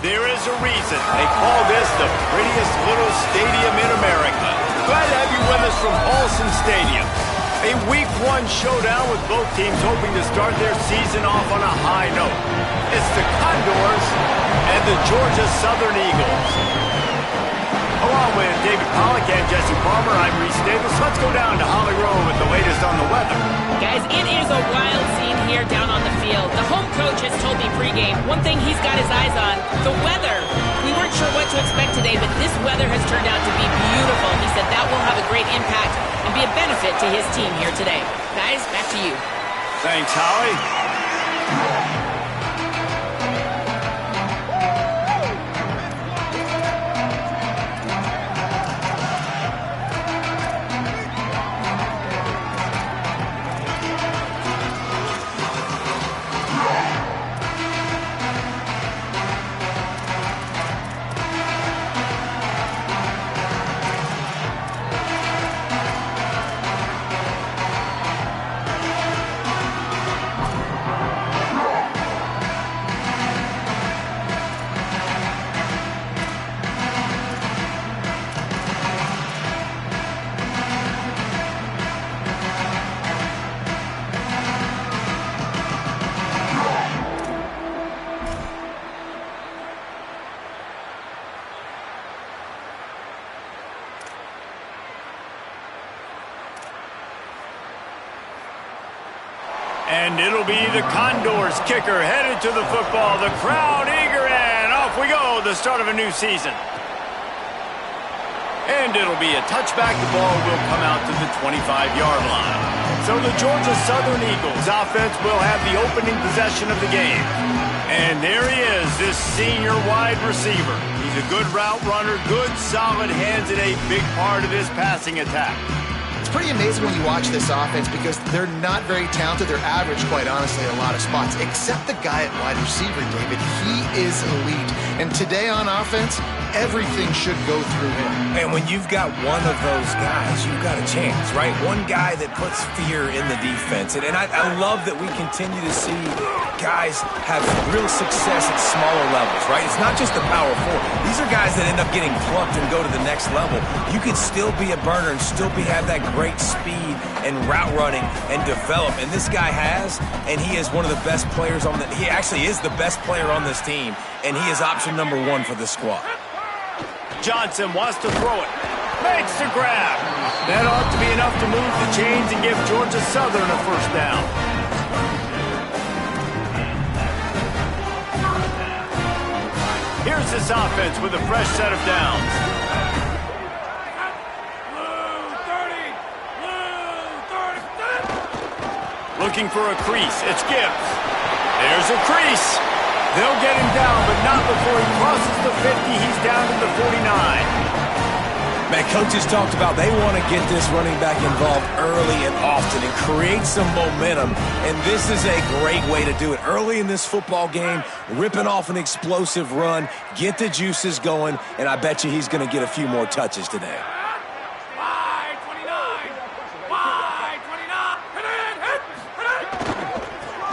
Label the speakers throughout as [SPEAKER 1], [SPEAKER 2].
[SPEAKER 1] There is a reason they call this the prettiest little stadium in America. Glad to have you with us from Paulson Stadium. A Week 1 showdown with both teams hoping to start their season off on a high note. It's the Condors and the Georgia Southern Eagles. Along with David Pollack and Jesse Palmer, I'm Reese Davis. Let's go down to Holly Rowe with the latest on the weather.
[SPEAKER 2] Guys, it is a wild scene here down on the field. The home coach has told me pregame, one thing he's got his eyes on, the weather. We weren't sure what to expect today, but this weather has turned out to be beautiful. He said that will have a great impact and be a benefit to his team here today. Guys, back to you.
[SPEAKER 1] Thanks, Holly. And it'll be the Condors kicker headed to the football. The crowd eager, and off we go, the start of a new season. And it'll be a touchback. The ball will come out to the 25-yard line. So the Georgia Southern Eagles offense will have the opening possession of the game. And there he is, this senior wide receiver. He's a good route runner, good solid hands, and a big part of his passing attack.
[SPEAKER 3] It's pretty amazing when you watch this offense because they're not very talented. They're average, quite honestly, in a lot of spots, except the guy at wide receiver, David. He is elite. And today on offense, everything should go through him.
[SPEAKER 4] And when you've got one of those guys, you've got a chance, right? One guy that puts fear in the defense. And I love that we continue to see guys have real success at smaller levels, right? It's not just the power four. These are guys that end up getting plucked and go to the next level. You can still be a burner and still have that great speed and route running and develop. And this guy has, and he is one of the best players on he actually is the best player on this team, and he is option number 1 for the squad.
[SPEAKER 1] Johnson wants to throw it. Makes the grab. That ought to be enough to move the chains and give Georgia Southern a first down. Here's this offense with a fresh set of downs. Looking for a crease. It's Gibbs. There's a crease. They'll get him down, but not before he crosses the 50. He's down to the 49.
[SPEAKER 4] Man, coaches talked about they want to get this running back involved early and often and create some momentum, and this is a great way to do it. Early in this football game, ripping off an explosive run, get the juices going, and I bet you he's going to get a few more touches today.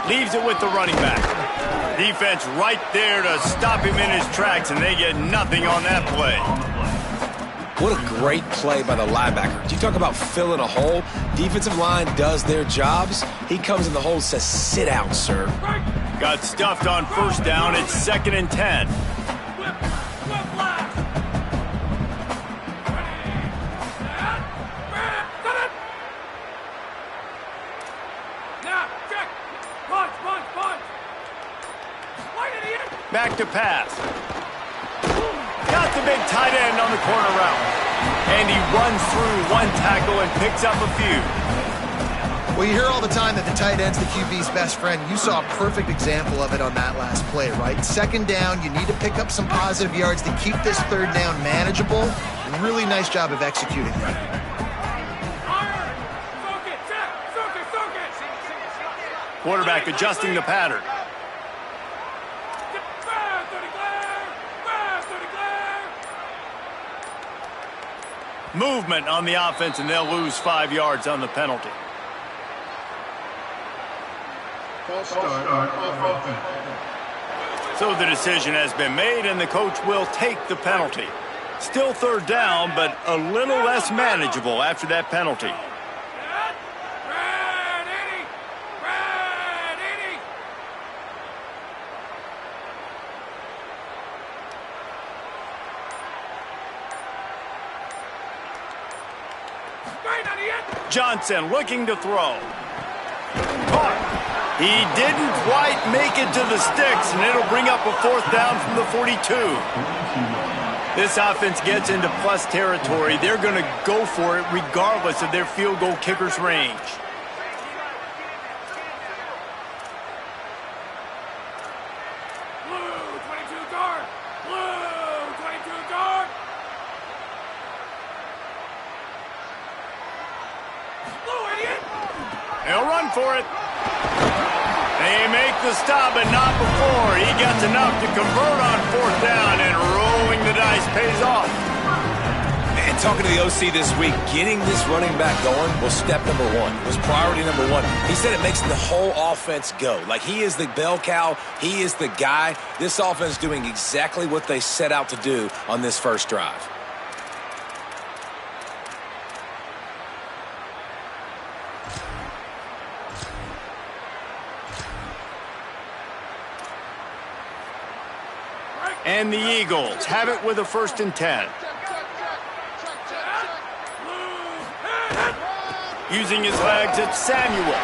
[SPEAKER 1] Leaves it with the running back. Defense right there to stop him in his tracks, and they get nothing on that play.
[SPEAKER 4] What a great play by the linebacker. You talk about filling a hole. Defensive line does their jobs. He comes in the hole and says, sit out, sir.
[SPEAKER 1] Got stuffed on first down. It's 2nd and 10. Back to pass. Got the big tight end on the corner route. And he runs through one tackle and picks up a few.
[SPEAKER 3] Well, you hear all the time that the tight end's the QB's best friend. You saw a perfect example of it on that last play, right? 2nd down, you need to pick up some positive yards to keep this 3rd down manageable. Really nice job of executing that.
[SPEAKER 1] Quarterback adjusting the pattern. Movement on the offense, and they'll lose 5 yards on the penalty.
[SPEAKER 5] False start on offense.
[SPEAKER 1] So the decision has been made, and the coach will take the penalty. Still third down, but a little less manageable after that penalty. Johnson looking to throw. Caught. He didn't quite make it to the sticks, and it'll bring up a fourth down from the 42. This offense gets into plus territory. They're going to go for it regardless of their field goal kicker's range.
[SPEAKER 5] Blue 22 guard. Blue 22 guard. Blue idiot.
[SPEAKER 1] They'll run for it. They make the stop, but not before. He gets enough to convert on fourth down, and rolling the dice pays off.
[SPEAKER 4] And talking to the OC this week, getting this running back going was step number one. It was priority number one. He said it makes the whole offense go. Like, he is the bell cow. He is the guy. This offense is doing exactly what they set out to do on this first drive.
[SPEAKER 1] And the Eagles have it with a 1st and 10. Using his legs, it's Samuel.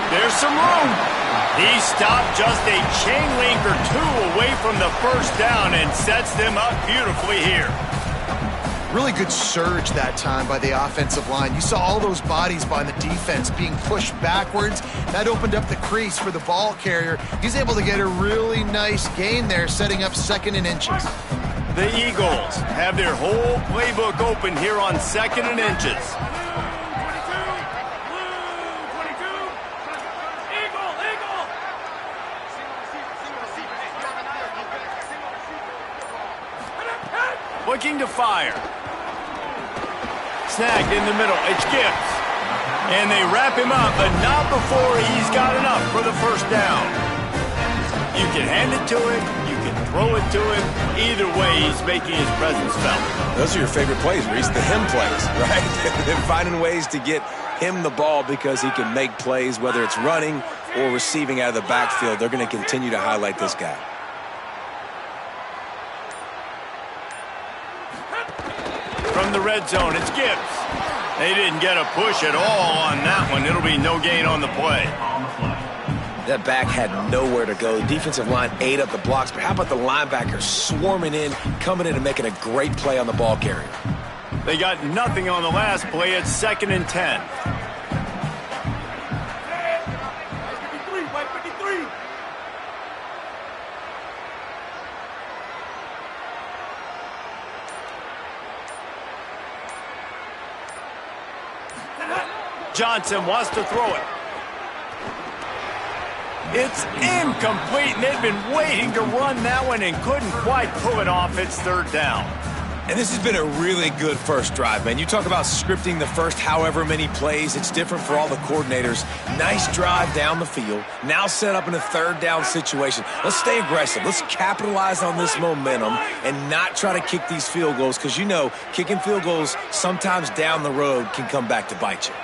[SPEAKER 1] There's some room. He stopped just a chain link or two away from the first down and sets them up beautifully here.
[SPEAKER 3] Really good surge that time by the offensive line. You saw all those bodies by the defense being pushed backwards. That opened up the crease for the ball carrier. He's able to get a really nice gain there, setting up 2nd and inches.
[SPEAKER 1] The Eagles have their whole playbook open here on 2nd and inches. Looking to fire. Snagged in the middle. It's Gibbs. And they wrap him up, but not before he's got enough for the first down. You can hand it to him. You can throw it to him. Either way, he's making his presence felt.
[SPEAKER 4] Those are your favorite plays, Reese, the him plays, right? They're finding ways to get him the ball because he can make plays, whether it's running or receiving out of the backfield. They're going to continue to highlight this guy.
[SPEAKER 1] From the red zone, it's Gibbs. They didn't get a push at all on that one. It'll be no gain on the play.
[SPEAKER 4] That back had nowhere to go. The defensive line ate up the blocks, but how about the linebackers swarming in, coming in and making a great play on the ball carrier?
[SPEAKER 1] They got nothing on the last play. It's 2nd and 10. Johnson wants to throw it. It's incomplete, and they've been waiting to run that one and couldn't quite pull it off. It's 3rd down.
[SPEAKER 4] And this has been a really good first drive, man. You talk about scripting the first however many plays. It's different for all the coordinators. Nice drive down the field. Now set up in a 3rd down situation. Let's stay aggressive. Let's capitalize on this momentum and not try to kick these field goals because, you know, kicking field goals sometimes down the road can come back to bite you.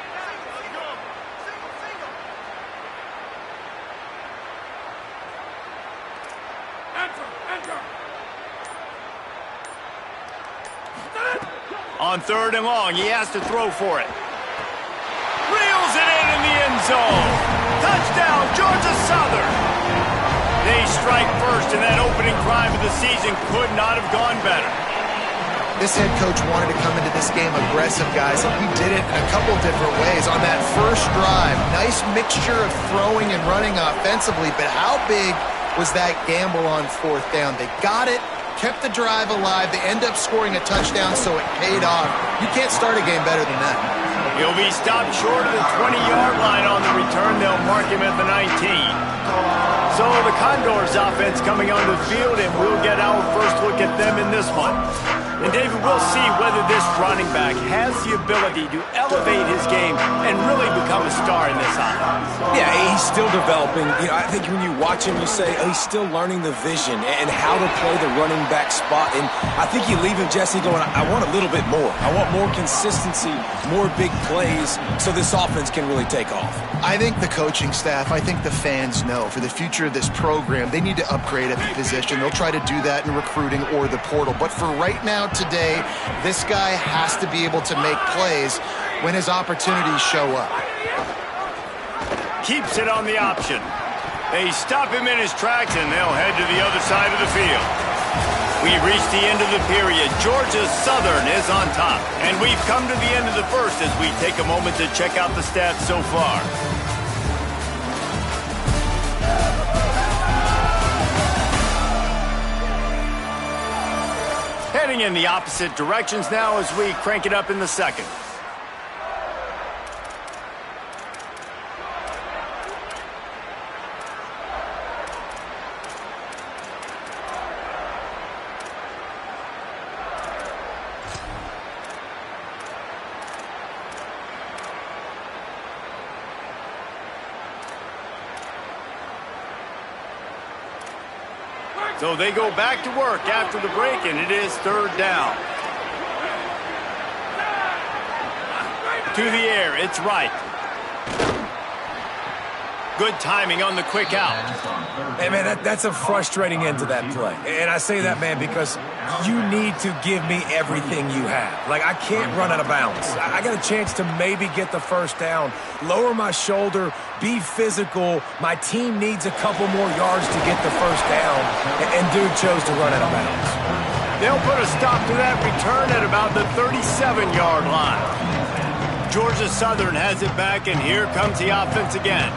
[SPEAKER 1] On 3rd and long, he has to throw for it. Reels it in the end zone. Touchdown, Georgia Southern. They strike first, and that opening drive of the season could not have gone better.
[SPEAKER 3] This head coach wanted to come into this game aggressive, guys, and he did it in a couple different ways. On that first drive, nice mixture of throwing and running offensively, but how big was that gamble on 4th down? They got it, kept the drive alive. They end up scoring a touchdown, so it paid off. You can't start a game better than that.
[SPEAKER 1] He'll be stopped short of the 20-yard line on the return. They'll mark him at the 19. So the Condors offense coming onto the field, and we'll get our first look at them in this one. And David, we'll see whether this running back has the ability to elevate his game and really become a star in this offense.
[SPEAKER 4] Yeah, he's still developing. You know, I think when you watch him, you say, oh, he's still learning the vision and how to play the running back spot. And I think you leave him, Jesse, going, I want a little bit more. I want more consistency, more big plays so this offense can really take off.
[SPEAKER 3] I think the coaching staff, I think the fans know for the future of this program, they need to upgrade at the position. They'll try to do that in recruiting or the portal. But for right now, today, this guy has to be able to make plays when his opportunities show up.
[SPEAKER 1] Keeps it on the option. They stop him in his tracks, and they'll head to the other side of the field. We've reached the end of the period. Georgia Southern is on top. And we've come to the end of the first as we take a moment to check out the stats so far. Heading in the opposite directions now as we crank it up in the second. So they go back to work after the break, and it is third down. To the air, it's right. Good timing on the quick out.
[SPEAKER 4] Hey, man, that's a frustrating end to that play. And I say that, man, because you need to give me everything you have. Like, I can't run out of bounds. I got a chance to maybe get the first down, lower my shoulder, be physical. My team needs a couple more yards to get the first down, and dude chose to run out of bounds.
[SPEAKER 1] They'll put a stop to that return at about the 37-yard line. Georgia Southern has it back, and here comes the offense again.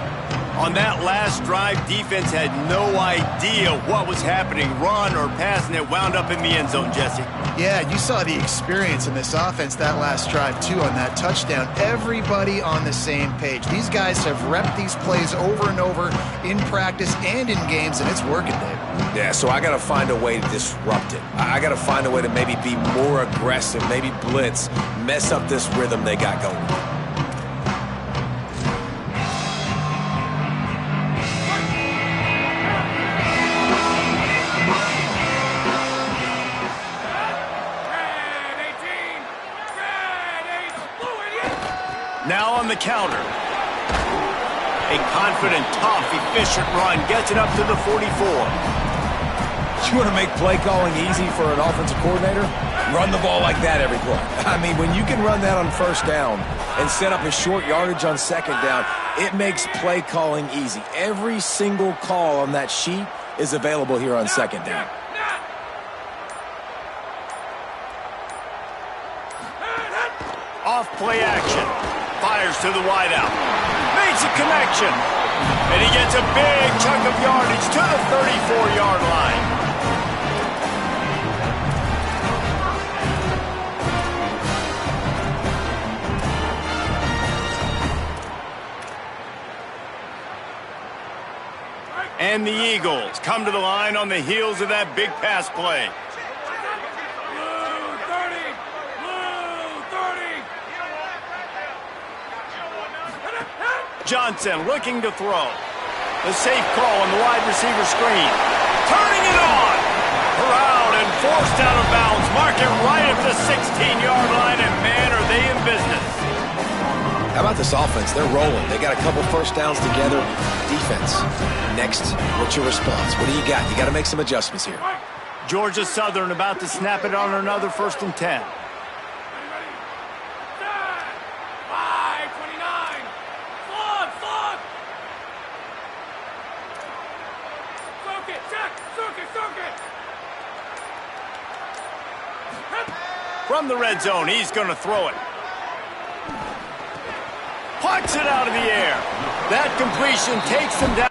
[SPEAKER 1] On that last drive, defense had no idea what was happening, run or pass, and it wound up in the end zone, Jesse.
[SPEAKER 3] Yeah, you saw the experience in this offense that last drive, too, on that touchdown. Everybody on the same page. These guys have repped these plays over and over in practice and in games, and it's working, Dave.
[SPEAKER 4] Yeah, so I got to find a way to disrupt it. I got to find a way to maybe be more aggressive, maybe blitz, mess up this rhythm they got going.
[SPEAKER 1] Now on the counter. A confident, tough, efficient run gets it up to the 44.
[SPEAKER 4] You want to make play calling easy for an offensive coordinator? Run the ball like that every play. I mean, when you can run that on first down and set up a short yardage on second down, it makes play calling easy. Every single call on that sheet is available here on second down.
[SPEAKER 1] Off play action. Fires to the wideout. Makes a connection. And he gets a big chunk of yardage to the 34-yard line. And the Eagles come to the line on the heels of that big pass play. Johnson looking to throw. The safe call on the wide receiver screen. Turning it on. Around and forced out of bounds. Mark it right at the 16-yard line, and man, are they in business.
[SPEAKER 4] How about this offense? They're rolling. They got a couple first downs together. Defense. Next, what's your response? What do you got? You got to make some adjustments here.
[SPEAKER 1] Georgia Southern about to snap it on another 1st and 10. From the red zone, he's going to throw it. Pucks it out of the air. That completion takes him down.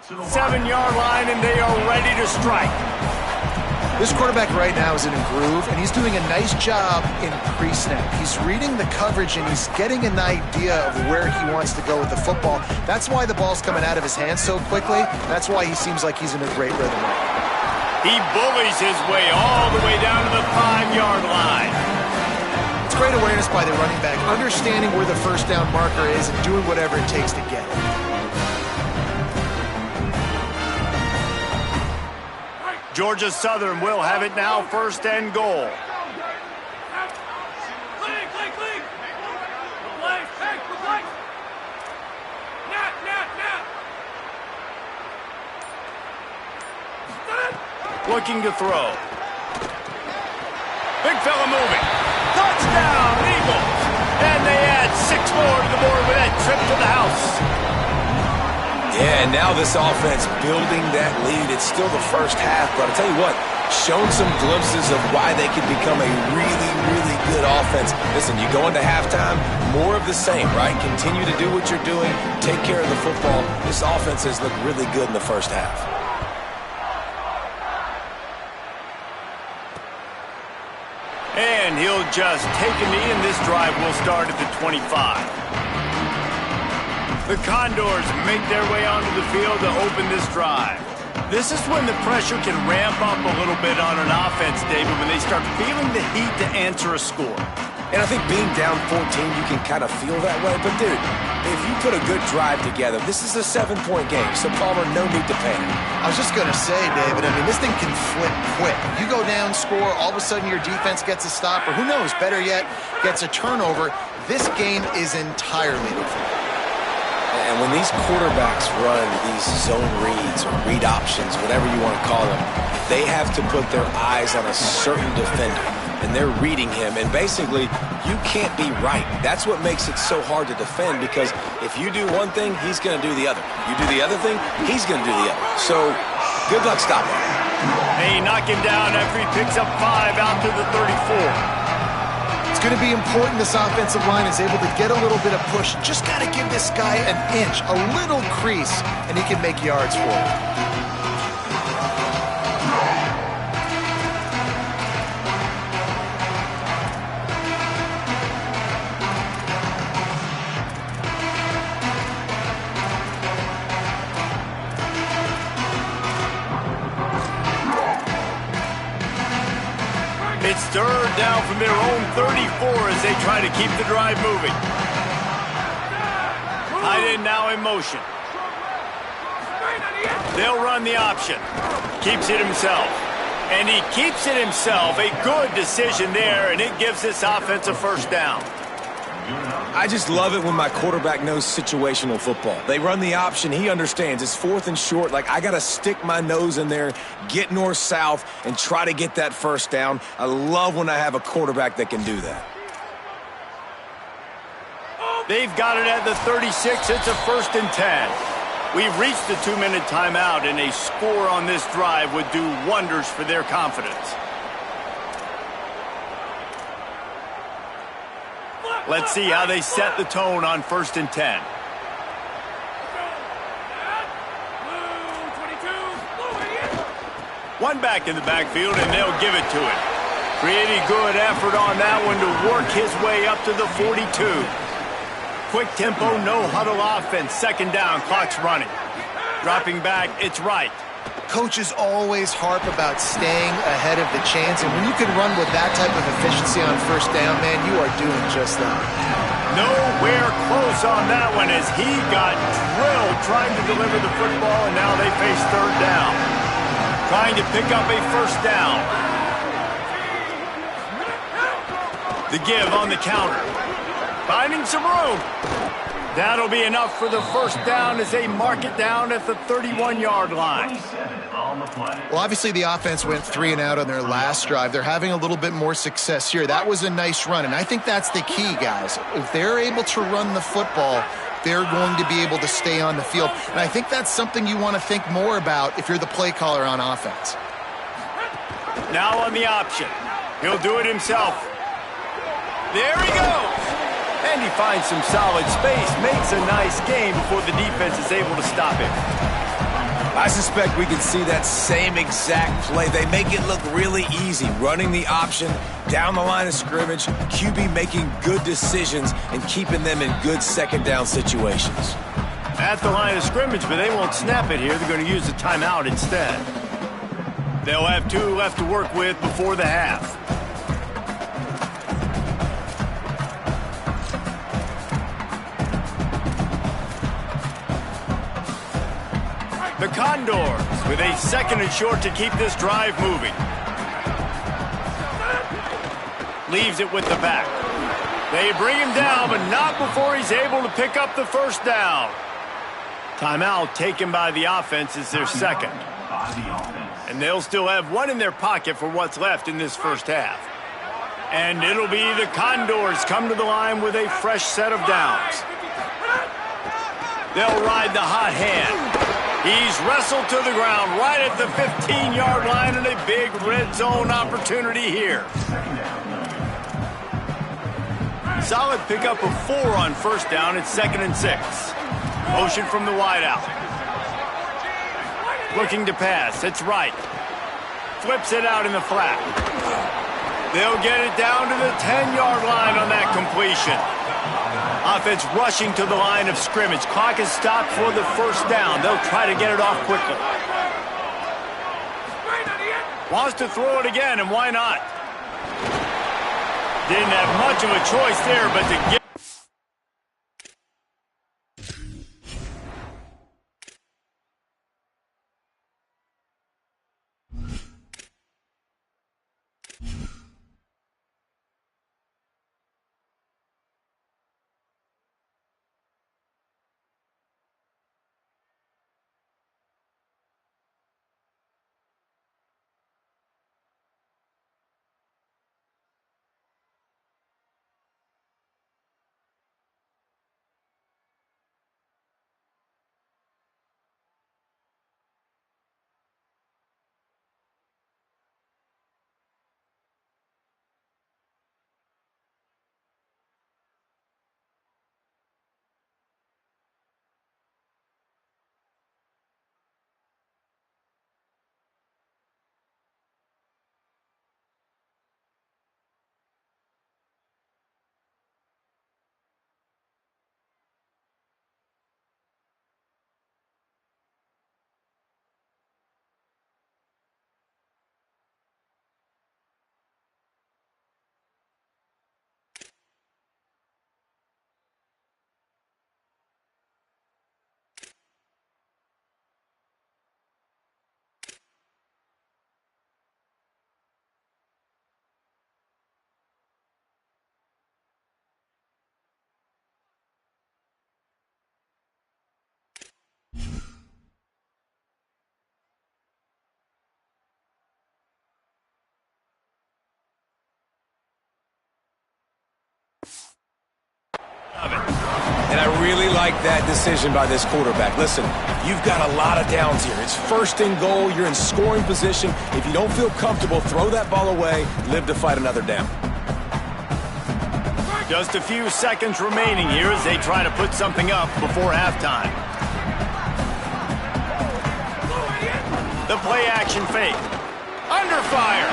[SPEAKER 1] 7-yard line, and they are ready to strike.
[SPEAKER 3] This quarterback right now is in a groove, and he's doing a nice job in pre-snap. He's reading the coverage, and he's getting an idea of where he wants to go with the football. That's why the ball's coming out of his hands so quickly. That's why he seems like he's in a great rhythm right now.
[SPEAKER 1] He bullies his way all the way down to the 5-yard line.
[SPEAKER 3] It's great awareness by the running back, understanding where the first down marker is and doing whatever it takes to get it.
[SPEAKER 1] Georgia Southern will have it now, 1st and goal. Looking to throw. Big fella moving. Touchdown, Eagles! And they add 6 more to the board with that trip to the house.
[SPEAKER 4] Yeah, and now this offense building that lead. It's still the first half, but I'll tell you what, shown some glimpses of why they could become a really, really good offense. Listen, you go into halftime, more of the same, right? Continue to do what you're doing, take care of the football. This offense has looked really good in the first half.
[SPEAKER 1] And he'll just take a knee, and this drive will start at the 25. The Condors make their way onto the field to open this drive. This is when the pressure can ramp up a little bit on an offense, David, when they start feeling the heat to answer a score.
[SPEAKER 4] And I think being down 14, you can kind of feel that way. But, dude, if you put a good drive together, this is a 7-point game. So, Palmer, no need to panic.
[SPEAKER 3] I was just going to say, David, I mean, this thing can flip quick. You go down, score, all of a sudden your defense gets a stop, or who knows, better yet, gets a turnover. This game is entirely different.
[SPEAKER 4] And when these quarterbacks run these zone reads or read options, whatever you want to call them, they have to put their eyes on a certain defender, and they're reading him. And basically, you can't be right. That's what makes it so hard to defend, because if you do one thing, he's going to do the other. You do the other thing, he's going to do the other. So good luck stopping him.
[SPEAKER 1] They knock him down after he picks up 5 out to the 34.
[SPEAKER 3] It's going to be important this offensive line is able to get a little bit of push. Just got to give this guy an inch, a little crease, and he can make yards for it.
[SPEAKER 1] It's 3rd down from their own 34 as they try to keep the drive moving. Tight end now in motion. They'll run the option. Keeps it himself. And he keeps it himself. A good decision there, and it gives this offense a 1st down.
[SPEAKER 4] I just love it when my quarterback knows situational football. They run the option. He understands. It's 4th and short. Like, I got to stick my nose in there, get north-south, and try to get that 1st down. I love when I have a quarterback that can do that.
[SPEAKER 1] They've got it at the 36. It's a 1st and 10. We've reached the 2-minute timeout, and a score on this drive would do wonders for their confidence. Let's see how they set the tone on 1st and 10. One back in the backfield, and they'll give it to him. Pretty good effort on that one to work his way up to the 42. Quick tempo, no huddle offense. 2nd down, clock's running. Dropping back, it's right.
[SPEAKER 3] Coaches always harp about staying ahead of the chains, and when you can run with that type of efficiency on 1st down, man, you are doing just that.
[SPEAKER 1] Nowhere close on that one as he got drilled trying to deliver the football, and now they face 3rd down. Trying to pick up a 1st down. The give on the counter. Finding some room. That'll be enough for the 1st down as they mark it down at the 31-yard line.
[SPEAKER 3] Well, obviously the offense went 3 and out on their last drive. They're having a little bit more success here. That was a nice run, and I think that's the key, guys. If they're able to run the football, they're going to be able to stay on the field. And I think that's something you want to think more about if you're the play caller on offense.
[SPEAKER 1] Now on the option. He'll do it himself. There he goes. And he finds some solid space, makes a nice game before the defense is able to stop him.
[SPEAKER 4] I suspect we can see that same exact play. They make it look really easy, running the option down the line of scrimmage, QB making good decisions and keeping them in good second down situations.
[SPEAKER 1] At the line of scrimmage, but they won't snap it here. They're going to use the timeout instead. They'll have 2 left to work with before the half. The Condors with a 2nd and short to keep this drive moving. Leaves it with the back. They bring him down, but not before he's able to pick up the first down. Timeout taken by the offense is their 2nd. And they'll still have 1 in their pocket for what's left in this first half. And it'll be the Condors come to the line with a fresh set of downs. They'll ride the hot hand. He's wrestled to the ground right at the 15-yard line and a big red zone opportunity here. Solid pickup of 4 on first down. It's 2nd and 6. Motion from the wideout. Looking to pass. It's right. Flips it out in the flat. They'll get it down to the 10-yard line on that completion. Offense rushing to the line of scrimmage. Clock is stopped for the first down. They'll try to get it off quickly. Wants to throw it again, and why not? Didn't have much of a choice there, but to get...
[SPEAKER 4] And I really like that decision by this quarterback. Listen, you've got a lot of downs here. It's 1st and goal. You're in scoring position. If you don't feel comfortable, throw that ball away. Live to fight another down.
[SPEAKER 1] Just a few seconds remaining here as they try to put something up before halftime. The play action fake. Under fire.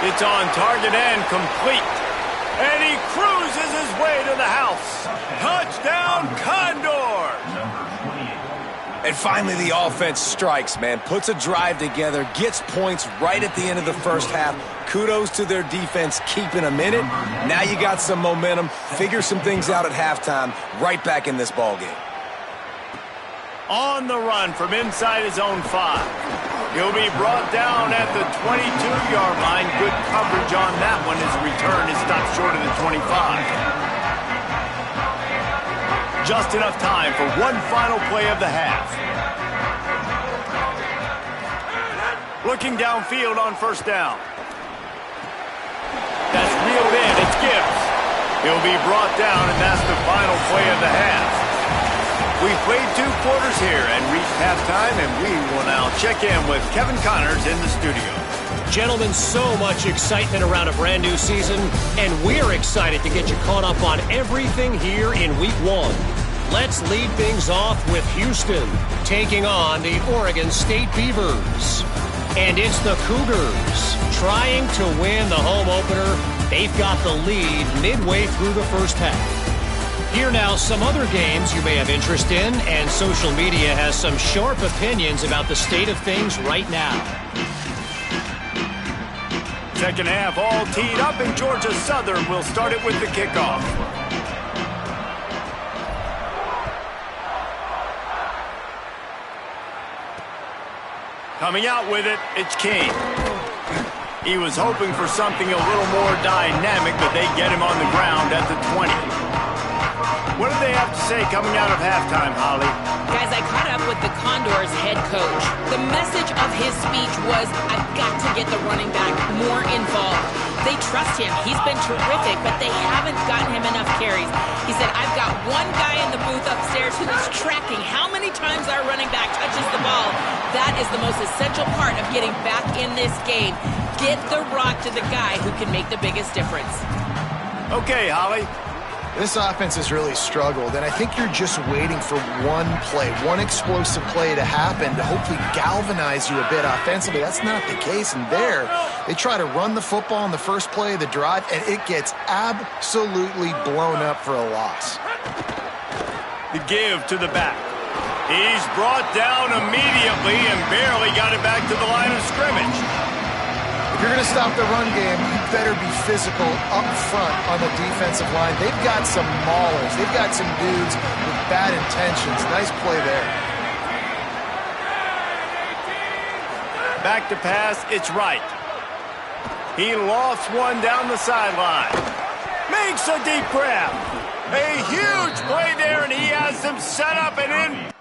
[SPEAKER 1] It's on target and complete. And he cruises his way to the house. Touchdown, Condor!
[SPEAKER 4] And finally, the offense strikes, man. Puts a drive together, gets points right at the end of the first half. Kudos to their defense keeping them in it. Now you got some momentum. Figure some things out at halftime. Right back in this ballgame.
[SPEAKER 1] On the run from inside his own 5. He'll be brought down at the 22-yard line. Good coverage on that one. His return is stopped short of the 25. Just enough time for one final play of the half. Looking downfield on first down. That's reeled in. It's Gibbs. He'll be brought down, and that's the final play of the half. We've played 2 quarters here and reached halftime, and we will now check in with Kevin Connors in the studio.
[SPEAKER 6] Gentlemen, so much excitement around a brand new season, and we're excited to get you caught up on everything here in Week 1. Let's lead things off with Houston taking on the Oregon State Beavers. And it's the Cougars trying to win the home opener. They've got the lead midway through the first half. Here now, some other games you may have interest in, and social media has some sharp opinions about the state of things right now.
[SPEAKER 1] Second half all teed up, and Georgia Southern will start it with the kickoff. Coming out with it, it's King. He was hoping for something a little more dynamic, but they get him on the ground at the 20. What do they have to say coming out of halftime, Holly?
[SPEAKER 2] Guys, I caught up with the Condors head coach. The message of his speech was, I've got to get the running back more involved. They trust him. He's been terrific, but they haven't gotten him enough carries. He said, I've got one guy in the booth upstairs who is tracking how many times our running back touches the ball. That is the most essential part of getting back in this game. Get the rock to the guy who can make the biggest difference.
[SPEAKER 1] Okay, Holly.
[SPEAKER 3] This offense has really struggled, and I think you're just waiting for one play, one explosive play to happen to hopefully galvanize you a bit offensively. That's not the case, and there, they try to run the football on the first play of the drive, and it gets absolutely blown up for a loss.
[SPEAKER 1] The give to the back. He's brought down immediately and barely got it back to the line of scrimmage.
[SPEAKER 3] If you're going to stop the run game, you better be physical up front on the defensive line. They've got some maulers. They've got some dudes with bad intentions. Nice play there.
[SPEAKER 1] Back to pass, it's right. He lofts one down the sideline. Makes a deep grab. A huge play there, and he has them set up and in.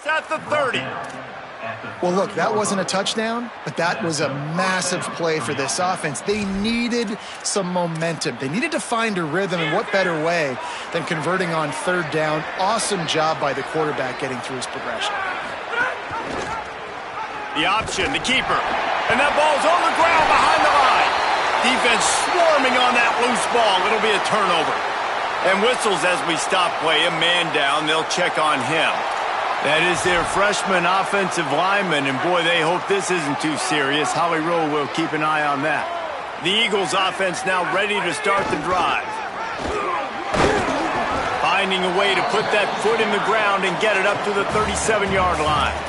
[SPEAKER 1] At the 30.
[SPEAKER 3] Well, look, that wasn't a touchdown, but that was a massive play for this offense. They needed some momentum. They needed to find a rhythm, and what better way than converting on third down. Awesome job by the quarterback getting through his progression.
[SPEAKER 1] The option, the keeper. And that ball's on the ground behind the line. Defense swarming on that loose ball. It'll be a turnover. And whistles as we stop play. A man down. They'll check on him. That is their freshman offensive lineman, and boy, they hope this isn't too serious. Holly Rowe will keep an eye on that. The Eagles offense now ready to start the drive. Finding a way to put that foot in the ground and get it up to the 37-yard line.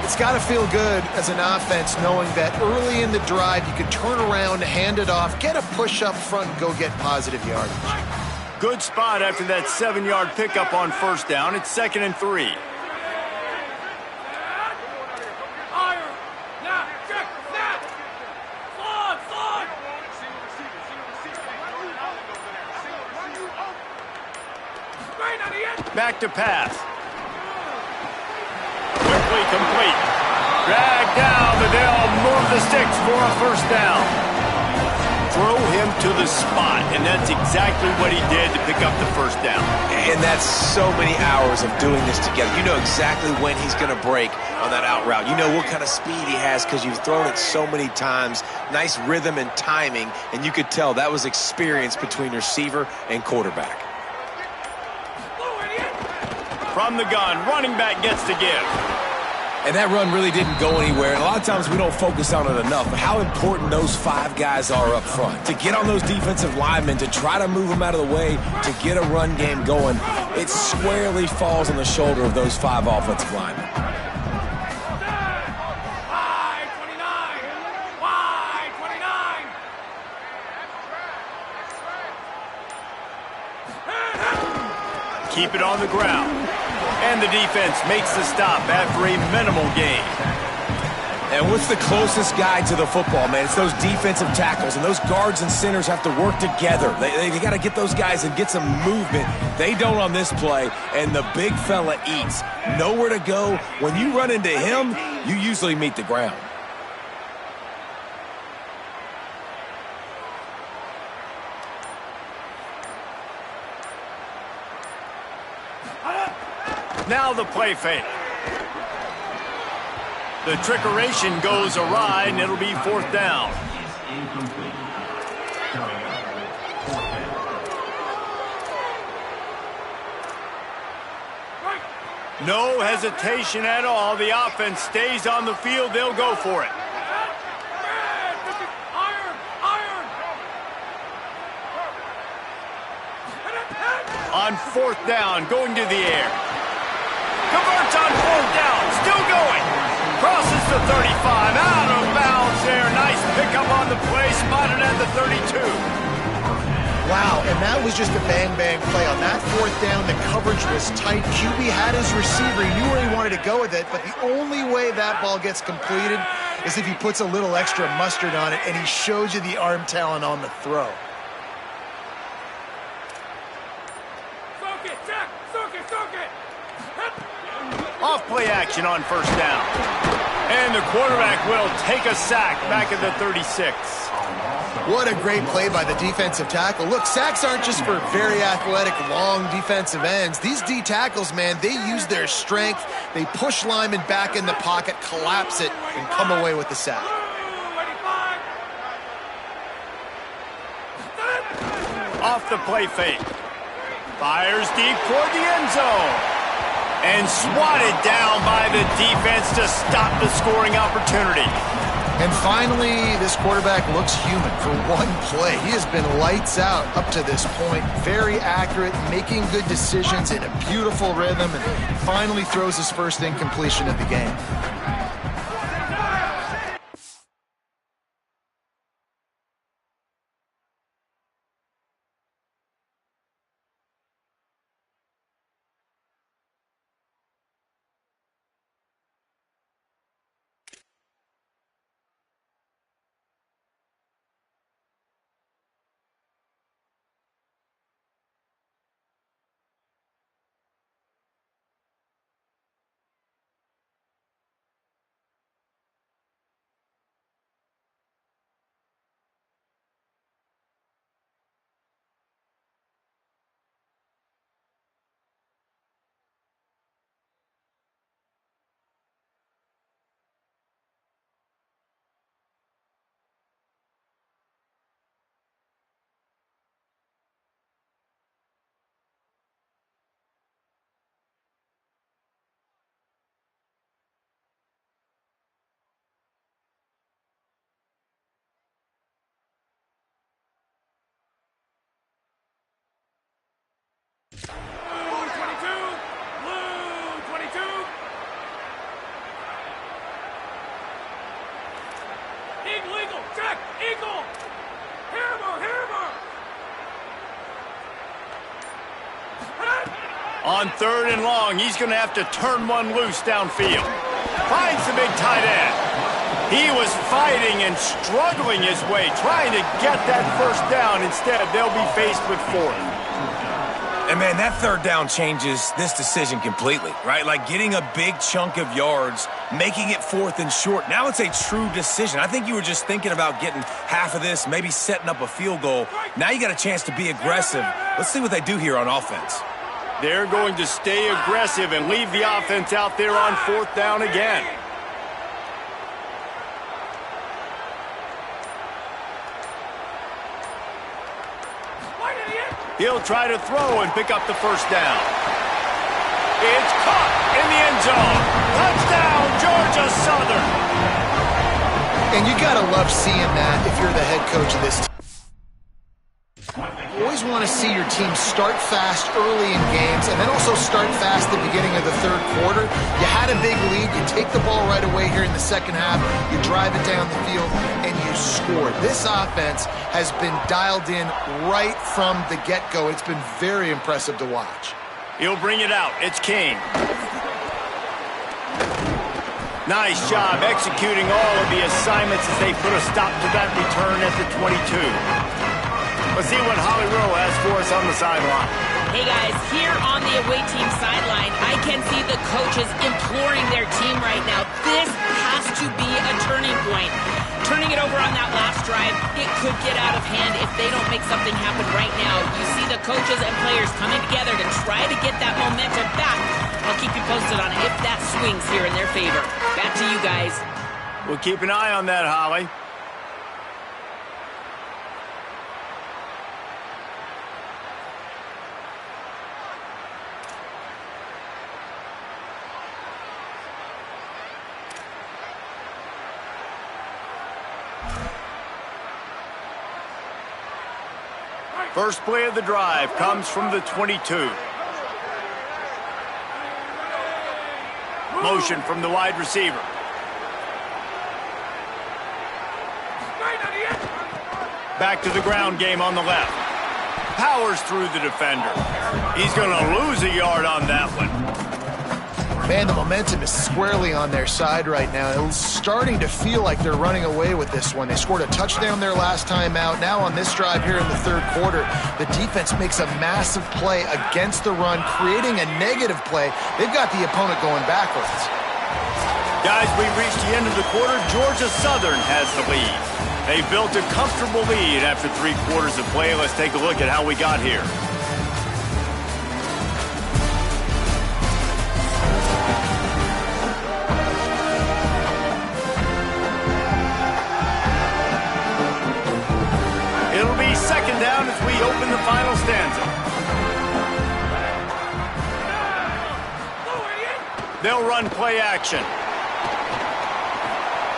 [SPEAKER 3] It's got to feel good as an offense knowing that early in the drive you can turn around, hand it off, get a push up front, and go get positive yardage.
[SPEAKER 1] Good spot after that 7-yard pickup on first down. It's 2nd and 3. Back to pass. Quickly complete. Drag down, but they'll move the sticks for a first down. Throw him to the spot, and that's exactly what he did to pick up the first down.
[SPEAKER 4] And that's so many hours of doing this together. You know exactly when he's going to break on that out route. You know what kind of speed he has because you've thrown it so many times. Nice rhythm and timing, and you could tell that was experience between receiver and quarterback.
[SPEAKER 1] From the gun, running back gets to give.
[SPEAKER 4] And that run really didn't go anywhere. And a lot of times we don't focus on it enough, but how important those 5 guys are up front. To get on those defensive linemen, to try to move them out of the way, to get a run game going, it squarely falls on the shoulder of those 5 offensive linemen.
[SPEAKER 1] Keep it on the ground. And the defense makes the stop after a minimal gain.
[SPEAKER 4] And what's the closest guy to the football, man? It's those defensive tackles, and those guards and centers have to work together. They got to get those guys and get some movement. They don't on this play, and the big fella eats. Nowhere to go. When you run into him, you usually meet the ground.
[SPEAKER 1] Now the play fake. The trickeration goes awry, and it'll be 4th down. No hesitation at all. The offense stays on the field. They'll go for it. On 4th down, going to the air. Converts on 4th down, still going. Crosses the 35, out of bounds there. Nice pickup on the play, spotted at the 32.
[SPEAKER 3] Wow, and that was just a bang-bang play. On that 4th down, the coverage was tight. QB had his receiver. He knew where he wanted to go with it, but the only way that ball gets completed is if he puts a little extra mustard on it, and he shows you the arm talent on the throw.
[SPEAKER 1] Off play action on 1st down. And the quarterback will take a sack back at the 36.
[SPEAKER 3] What a great play by the defensive tackle. Look, sacks aren't just for very athletic, long defensive ends. These D tackles, man, they use their strength. They push linemen back in the pocket, collapse it, and come away with the sack.
[SPEAKER 1] Off the play fake. Fires deep toward the end zone. And swatted down by the defense to stop the scoring opportunity.
[SPEAKER 3] And finally, this quarterback looks human for one play. He has been lights out up to this point. Very accurate, making good decisions in a beautiful rhythm, and finally throws his first incompletion of the game.
[SPEAKER 5] Eagle, check, Eagle! Hammer!
[SPEAKER 1] On 3rd and long, he's going to have to turn one loose downfield. Finds the big tight end. He was fighting and struggling his way, trying to get that 1st down. Instead, they'll be faced with 4th.
[SPEAKER 4] And, man, that 3rd down changes this decision completely, right? Like getting a big chunk of yards, making it 4th and short. Now it's a true decision. I think you were just thinking about getting half of this, maybe setting up a field goal. Now you got a chance to be aggressive. Let's see what they do here on offense.
[SPEAKER 1] They're going to stay aggressive and leave the offense out there on 4th down again. He'll try to throw and pick up the 1st down. It's caught in the end zone. Touchdown, Georgia Southern.
[SPEAKER 3] And you got to love seeing that if you're the head coach of this team. You always want to see your team start fast early in games and then also start fast at the beginning of the 3rd quarter. You had a big lead. You take the ball right away here in the 2nd half. You drive it down the field, and you score. This offense has been dialed in right from the get-go. It's been very impressive to watch.
[SPEAKER 1] He'll bring it out. It's King. Nice job executing all of the assignments as they put a stop to that return at the 22. Let's see what Holly Rowe has for us on the sideline.
[SPEAKER 2] Hey guys, here on the away team sideline, I can see the coaches imploring their team right now. This has to be a turning point. Turning it over on that last drive, it could get out of hand if they don't make something happen right now. You see the coaches and players coming together to try to get that momentum back. I'll keep you posted on if that swings here in their favor. Back to you guys.
[SPEAKER 1] We'll keep an eye on that, Holly. First play of the drive comes from the 22. Motion from the wide receiver. Back to the ground game on the left. Powers through the defender. He's going to lose a yard on that one.
[SPEAKER 3] Man, the momentum is squarely on their side right now. It's starting to feel like they're running away with this one. They scored a touchdown their last time out. Now on this drive here in the third quarter, the defense makes a massive play against the run, creating a negative play. They've got the opponent going backwards.
[SPEAKER 1] Guys, we've reached the end of the quarter. Georgia Southern has the lead. They built a comfortable lead after 3 quarters of play. Let's take a look at how we got here. It'll be second down as we open the final stanza. They'll run play action.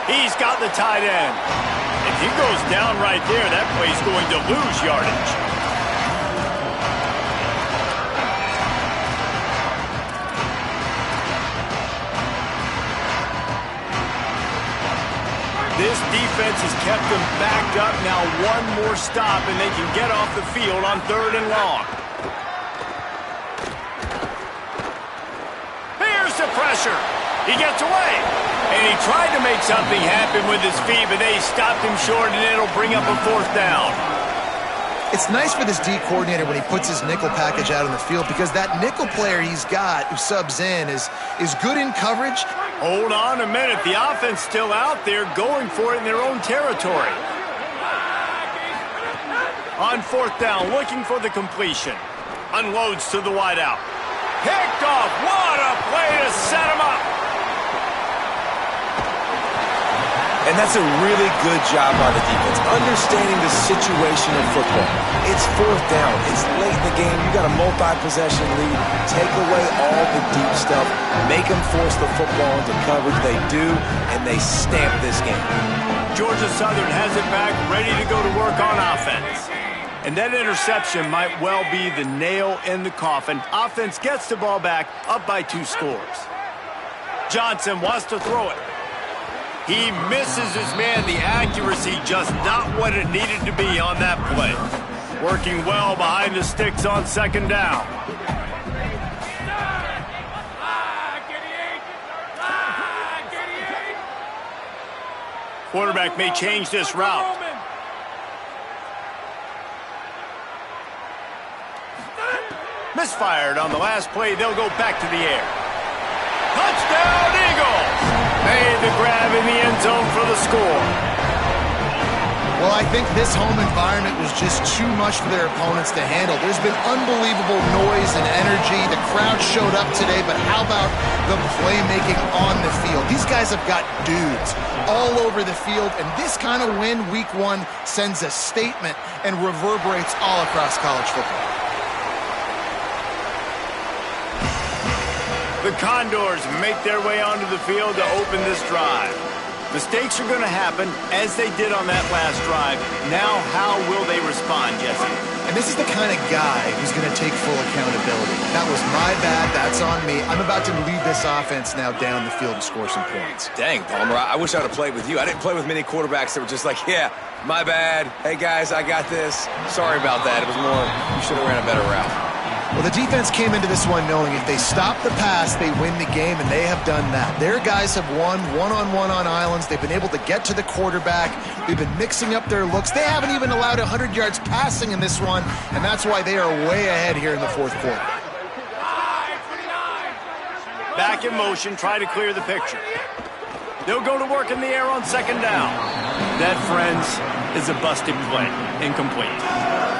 [SPEAKER 1] He's got the tight end. If he goes down right there, that play's going to lose yardage. This defense has kept them backed up. Now one more stop, and they can get off the field on 3rd and long. Here's the pressure. He gets away. And he tried to make something happen with his feet, but they stopped him short, and it'll bring up a 4th down.
[SPEAKER 3] It's nice for this D coordinator when he puts his nickel package out on the field, because that nickel player he's got who subs in is good in coverage.
[SPEAKER 1] Hold on a minute. The offense still out there going for it in their own territory. On 4th down, looking for the completion. Unloads to the wideout. Picked off. What a play to set him up.
[SPEAKER 4] And that's a really good job by the defense, understanding the situation of football. It's 4th down. It's late in the game. You got a multi-possession lead. Take away all the deep stuff. Make them force the football into coverage. They do, and they stamp this game.
[SPEAKER 1] Georgia Southern has it back, ready to go to work on offense. And that interception might well be the nail in the coffin. Offense gets the ball back, up by 2 scores. Johnson wants to throw it. He misses his man. The accuracy just not what it needed to be on that play. Working well behind the sticks on 2nd down. Quarterback may change this route. Misfired on the last play. They'll go back to the air. Touchdown, Eagles! Made the grab in the end zone for the score.
[SPEAKER 3] Well, I think this home environment was just too much for their opponents to handle. There's been unbelievable noise and energy. The crowd showed up today, but how about the playmaking on the field? These guys have got dudes all over the field, and this kind of win week 1 sends a statement and reverberates all across college football.
[SPEAKER 1] The Condors make their way onto the field to open this drive. Mistakes are going to happen, as they did on that last drive. Now, how will they respond, Jesse?
[SPEAKER 3] And this is the kind of guy who's going to take full accountability. That was my bad. That's on me. I'm about to lead this offense now down the field and score some points.
[SPEAKER 4] Dang, Palmer, I wish I would have played with you. I didn't play with many quarterbacks that were just like, yeah, my bad. Hey, guys, I got this. Sorry about that. It was more, you should have ran a better route.
[SPEAKER 3] Well, the defense came into this one knowing if they stop the pass, they win the game, and they have done that. Their guys have won one-on-one on islands. They've been able to get to the quarterback. They've been mixing up their looks. They haven't even allowed 100 yards passing in this one, and that's why they are way ahead here in the 4th quarter.
[SPEAKER 1] Back in motion, try to clear the picture. They'll go to work in the air on 2nd down. That, friends, is a busted play. Incomplete.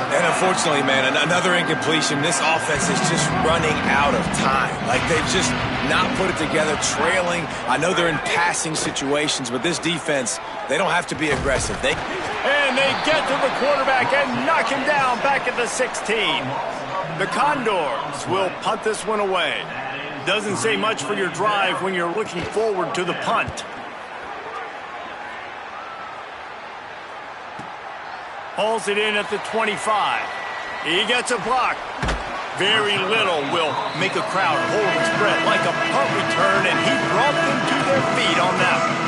[SPEAKER 4] And unfortunately, man, another incompletion. This offense is just running out of time. Like, they've just not put it together, trailing. I know they're in passing situations, but this defense, they don't have to be aggressive.
[SPEAKER 1] And they get to the quarterback and knock him down back at the 16. The Condors will punt this one away. Doesn't say much for your drive when you're looking forward to the punt. Hauls it in at the 25. He gets a block. Very little will make a crowd hold its breath like a punt return, and he brought them to their feet on that one.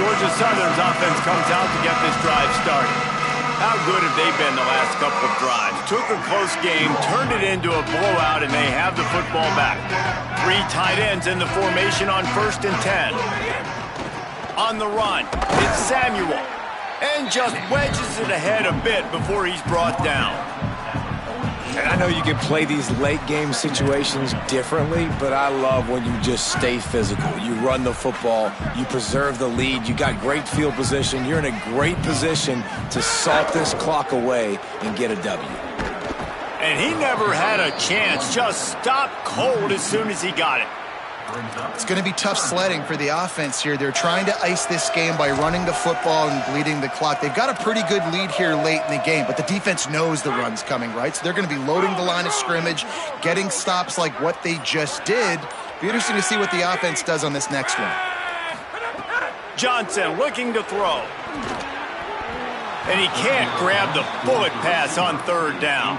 [SPEAKER 1] Georgia Southern's offense comes out to get this drive started. How good have they been the last couple of drives? Took a close game, turned it into a blowout, and they have the football back. 3 tight ends in the formation on 1st and 10. On the run, it's Samuel. And just wedges it ahead a bit before he's brought down.
[SPEAKER 4] And I know you can play these late game situations differently, but I love when you just stay physical. You run the football, you preserve the lead, you got great field position, you're in a great position to salt this clock away and get a W.
[SPEAKER 1] And he never had a chance, just stopped cold as soon as he got it.
[SPEAKER 3] It's going to be tough sledding for the offense here. They're trying to ice this game by running the football and bleeding the clock. They've got a pretty good lead here late in the game, but the defense knows the run's coming, right? So they're going to be loading the line of scrimmage, getting stops like what they just did. Be interesting to see what the offense does on this next one.
[SPEAKER 1] Johnson looking to throw. And he can't grab the bullet pass on 3rd down.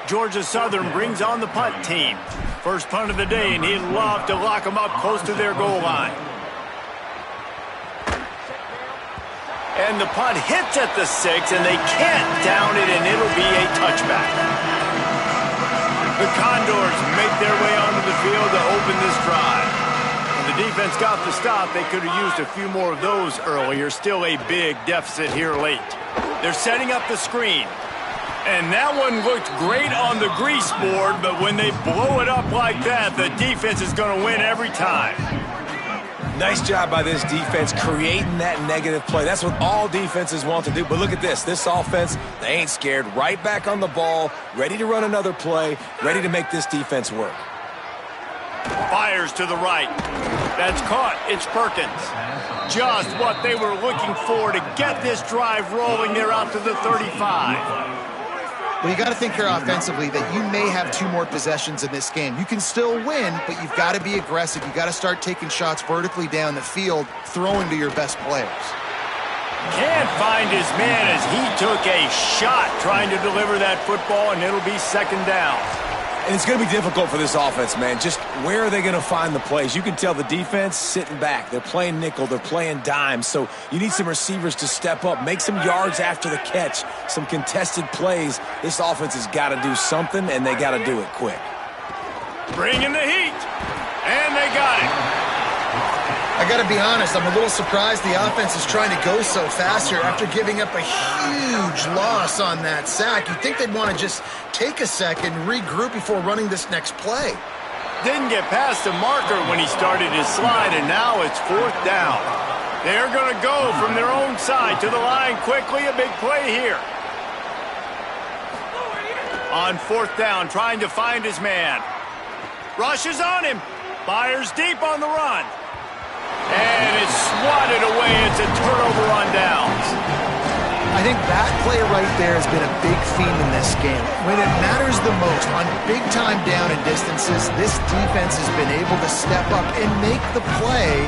[SPEAKER 1] Georgia Southern brings on the punt team. First punt of the day, and he'd love to lock them up close to their goal line. And the punt hits at the 6, and they can't down it, and it'll be a touchback. The Condors make their way onto the field to open this drive. When the defense got the stop, they could have used a few more of those earlier. Still a big deficit here late. They're setting up the screen. And that one looked great on the grease board, but when they blow it up like that, the defense is going to win every time.
[SPEAKER 4] Nice job by this defense creating that negative play. That's what all defenses want to do. But look at this. This offense, they ain't scared. Right back on the ball, ready to run another play, ready to make this defense work.
[SPEAKER 1] Fires to the right. That's caught. It's Perkins. Just what they were looking for to get this drive rolling. They're out to the 35.
[SPEAKER 3] Well, you got to think here offensively that you may have 2 more possessions in this game. You can still win, but you've got to be aggressive. You've got to start taking shots vertically down the field, throwing to your best players.
[SPEAKER 1] Can't find his man as he took a shot trying to deliver that football, and it'll be 2nd down.
[SPEAKER 4] And it's going to be difficult for this offense, man. Just where are they going to find the plays? You can tell the defense sitting back. They're playing nickel. They're playing dime. So you need some receivers to step up, make some yards after the catch, some contested plays. This offense has got to do something, and they got to do it quick.
[SPEAKER 1] Bringing the heat. And they got it.
[SPEAKER 3] I got to be honest, I'm a little surprised the offense is trying to go so fast here after giving up a huge loss on that sack. You'd think they'd want to just take a second, regroup before running this next play.
[SPEAKER 1] Didn't get past the marker when he started his slide, and now it's 4th down. They're going to go from their own side to the line quickly. A big play here. On 4th down, trying to find his man. Rushes on him. Fires deep on the run. And it's swatted away. It's a turnover on downs.
[SPEAKER 3] I think that play right there has been a big theme in this game. When it matters the most, on big-time down and distances, this defense has been able to step up and make the play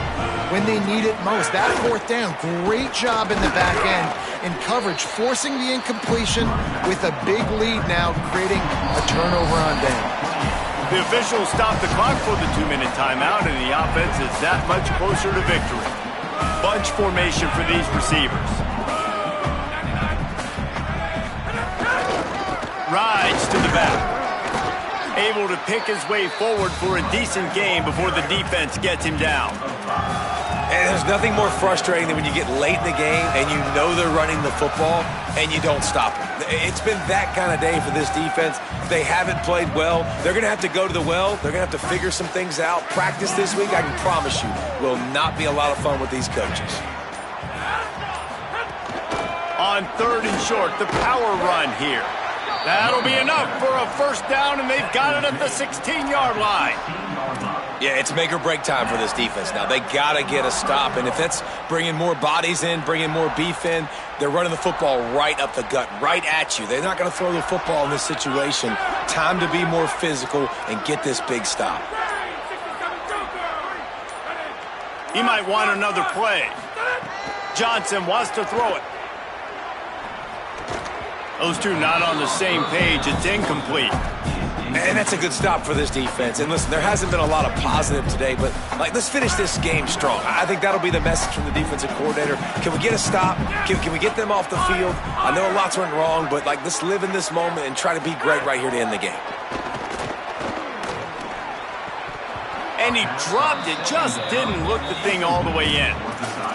[SPEAKER 3] when they need it most. That 4th down, great job in the back end in coverage, forcing the incompletion with a big lead now, creating a turnover on downs.
[SPEAKER 1] The officials stopped the clock for the 2-minute timeout, and the offense is that much closer to victory. Bunch formation for these receivers. Rides to the back. Able to pick his way forward for a decent game before the defense gets him down.
[SPEAKER 4] And there's nothing more frustrating than when you get late in the game and you know they're running the football and you don't stop them. It's been that kind of day for this defense. They haven't played well. They're going to have to go to the well. They're going to have to figure some things out. Practice this week, I can promise you, will not be a lot of fun with these coaches.
[SPEAKER 1] on 3rd and short. The power run here. That'll be enough for a first down, and they've got it at the 16-yard line.
[SPEAKER 4] Yeah, it's make or break time for this defense now. They got to get a stop, and if that's bringing more bodies in, bringing more beef in, they're running the football right up the gut, right at you. They're not going to throw the football in this situation. Time to be more physical and get this big stop.
[SPEAKER 1] He might want another play. Johnson wants to throw it. Those two not on the same page. It's incomplete.
[SPEAKER 4] And that's a good stop for this defense. And listen, there hasn't been a lot of positive today, but let's finish this game strong. I think that'll be the message from the defensive coordinator. Can we get a stop? Can we get them off the field? I know lots went wrong, but let's live in this moment and try to be great right here to end the game.
[SPEAKER 1] And he dropped it, just didn't look the thing all the way in.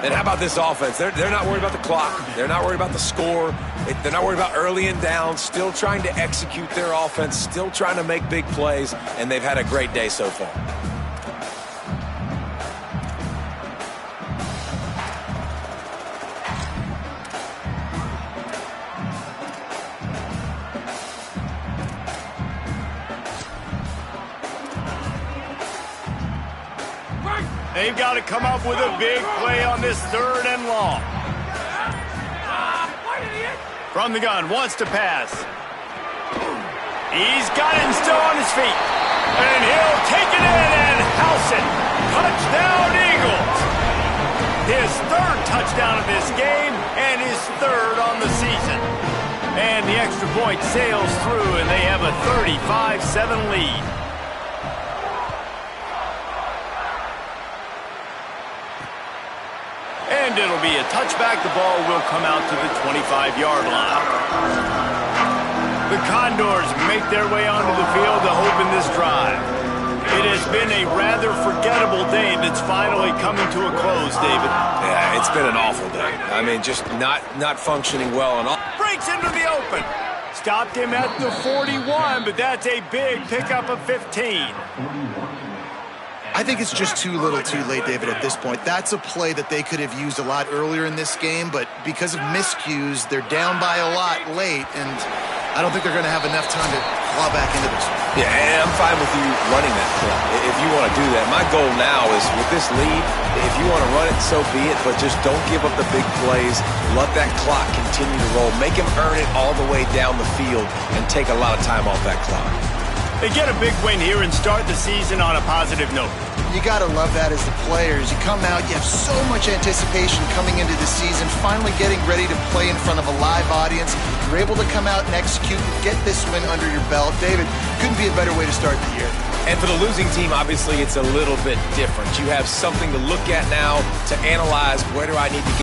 [SPEAKER 4] And how about this offense? They're not worried about the clock. They're not worried about the score. They're not worried about early and down. Still trying to execute their offense. Still trying to make big plays. And they've had a great day so far.
[SPEAKER 1] They've got to come up with a big play on this 3rd and long. From the gun, wants to pass. He's got it and still on his feet. And he'll take it in and house it. Touchdown, Eagles. His 3rd touchdown of this game and his 3rd on the season. And the extra point sails through, and they have a 35-7 lead. And it'll be a touchback. The ball will come out to the 25-yard line. The Condors make their way onto the field to open this drive. It has been a rather forgettable day that's finally coming to a close, David.
[SPEAKER 4] Yeah, it's been an awful day. I mean, just not functioning well at all.
[SPEAKER 1] Breaks into the open. Stopped him at the 41, but that's a big pickup of 15.
[SPEAKER 3] I think it's just too little too late, David, at this point. That's a play that they could have used a lot earlier in this game, but because of miscues, they're down by a lot late, and I don't think they're going to have enough time to claw back into this.
[SPEAKER 4] Yeah, and I'm fine with you running that play if you want to do that. My goal now is with this lead, if you want to run it, so be it, but just don't give up the big plays. Let that clock continue to roll. Make him earn it all the way down the field and take a lot of time off that clock.
[SPEAKER 1] They get a big win here and start the season on a positive note.
[SPEAKER 3] You got to love that as the players. You come out, you have so much anticipation coming into the season, finally getting ready to play in front of a live audience. You're able to come out and execute and get this win under your belt. David, couldn't be a better way to start the year.
[SPEAKER 4] And for the losing team, obviously, it's a little bit different. You have something to look at now to analyze, where do I need to get